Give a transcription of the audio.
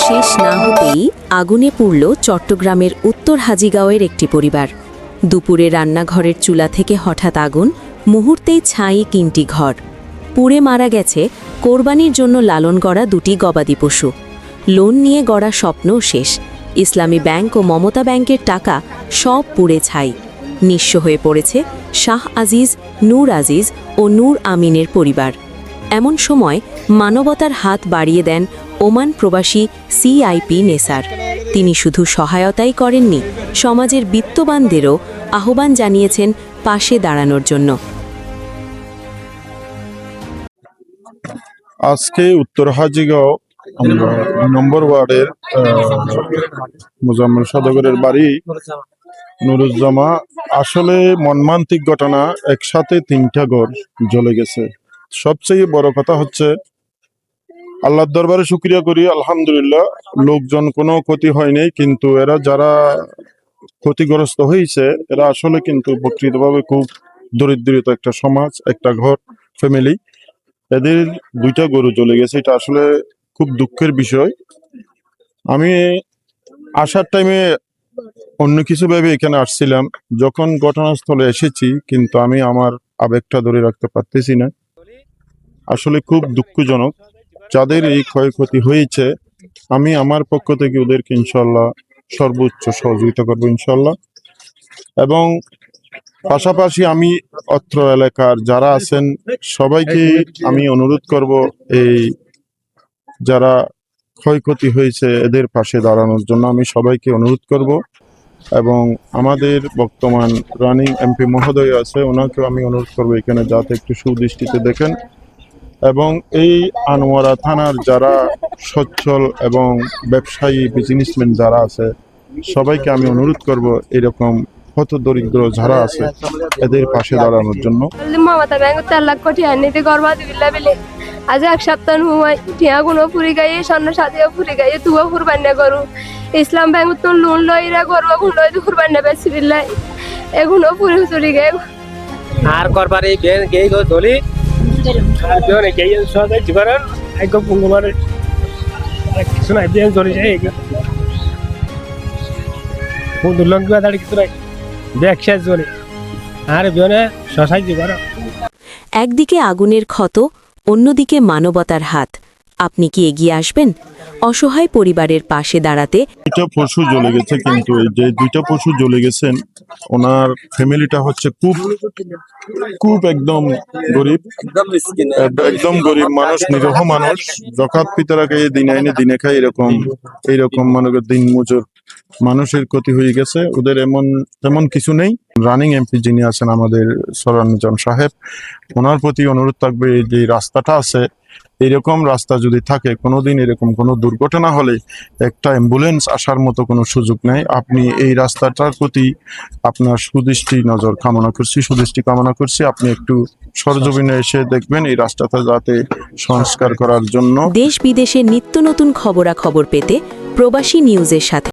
শেষ না হতেই আগুনে পুড়ল চট্টগ্রামের উত্তর হাজীগাঁওয়ের একটি পরিবার। দুপুরে রান্নাঘরের চুলা থেকে হঠাৎ আগুন, মুহূর্তেই ছাই 3টি ঘর। পুড়ে মারা গেছে কোরবানির জন্য লালন করা 2টি গবাদি পশু। লোন নিয়ে গড়া স্বপ্নও শেষ। ইসলামী ব্যাংক ও মমতা ব্যাংকের টাকা সব পুড়ে ছাই। নিঃস্ব হয়ে পড়েছে শাহ আজিজ, নূর আজিজ ও নূর আমিনের পরিবার। এমন সময় মানবতার হাত বাড়িয়ে দেন ওমান প্রবাসী সিআইপি নেসার। তিনি শুধু সহায়তাই করেননি, সমাজের বিত্তবানদেরও আহ্বান জানিয়েছেন পাশে দাঁড়ানোর জন্য। আজকে উত্তর হাজীগাঁও নম্বর ওয়ার্ডের মুজাম্মেল সদাগরের বাড়ি নুরুজ্জামা। আসলে মর্মান্তিক ঘটনা, একসাথে 3টা ঘর জ্বলে গেছে। সবচেয়ে বড় কথা হচ্ছে আল্লাহর দরবারে শুকরিয়া করি, আলহামদুলিল্লাহ লোকজন কোনো ক্ষতি হয়নি, কিন্তু এরা যারা ক্ষতিগ্রস্ত হয়েছে এরা আসলে কিন্তু প্রকৃতভাবে খুব দরিদ্রিত একটা সমাজ, একটা ঘর, ফ্যামিলি। এদের 2টা গরু চলে গেছে, এটা আসলে খুব দুঃখের বিষয়। আমি আসার টাইমে অন্য কিছু ভেবে এখানে আসছিলাম, যখন ঘটনাস্থলে এসেছি কিন্তু আমি আমার আবেগটা ধরে রাখতে পারতেছি না। আসলে খুব দুঃখজনক। যাদের এই ক্ষয়ক্ষতি হয়েছে, আমি আমার পক্ষ থেকে ওদেরকে ইনশাল্লাহ সর্বোচ্চ সহযোগিতা করবো ইনশাল্লাহ। এবং পাশাপাশি আমি অত্র এলাকার যারা আছেন সবাইকে আমি অনুরোধ করব, এই যারা ক্ষয়ক্ষতি হয়েছে এদের পাশে দাঁড়ানোর জন্য আমি সবাইকে অনুরোধ করব। এবং আমাদের বর্তমান রানিং এমপি মহোদয় আছে, ওনাকেও আমি অনুরোধ করবো এখানে যাতে একটু সুদৃষ্টিতে দেখেন। এবং এই আনোয়ারা থানার যারা সচ্ছল এবং ব্যবসায়ী বিজনেসম্যান যারা আছে সবাইকে আমি অনুরোধ করব এরকম হত দরিদ্র যারা আছে এদের পাশে দাঁড়ানোর জন্য। মমতা ব্যাংক 4 লাখ কোটি আনিতে করবা দিবিল্লা বিলে আজ এক সপ্তাহ হুমাই টিয়া গুনো পুরি গায়ে স্বর্ণ সাথেও পুরি গায়ে তুয়া কুরবানি করু ইসলাম ব্যাংক তো লোন লইরা করবা গুলো কুরবানি বেশি বিল্লা এগুনো পুরি চুরি গে আর করবারে বেন গেই গো দলি আর বেন গেই সদাই জীবন আইগো পুঙ্গমারে কিছু নাই বেন দলি যায় কোন দুলন গা দাঁড়ি কিছু নাই দেখছে জলি আর বেনে সসাই জীবন। একদিকে আগুনের ক্ষত, অন্যদিকে মানবতার হাত। আপনি কি এগিয়ে আসবেন অসহায় পরিবারের পাশে দাঁড়াতে? 2টা পশু জ্বলে গেছে, কিন্তু এই যে 2টা পশু জ্বলে গেছেন ওনার ফ্যামিলিটা হচ্ছে খুব খুব একদম গরিব, একদম গরিব মানুষ, নিরহ মানুষ। জকাত ফিতরাকে দিন আইনে দিনে খায়, এইরকম মানুষের দিন মজুর মানুষের ক্ষতি হয়ে গেছে। ওদের তেমন কিছু নেই। রানিং এমপি যিনি আছেন আমাদের সরানুজন সাহেব, ওনার প্রতি অনুরোধ থাকবে যে রাস্তাটা আছে, এরকম রাস্তা যদি থাকে কোনোদিন এরকম কোনো দুর্ঘটনা হলে একটা অ্যাম্বুলেন্স আসার মতো কোনো সুযোগ নেই। আপনি এই রাস্তাটার প্রতি আপনার সুদৃষ্টি কামনা করছি। আপনি একটু সরজমিনে এসে দেখবেন এই রাস্তাটা যাতে সংস্কার করার জন্য। দেশ বিদেশের নিত্য নতুন খবরাখবর পেতে প্রবাসী নিউজের সাথে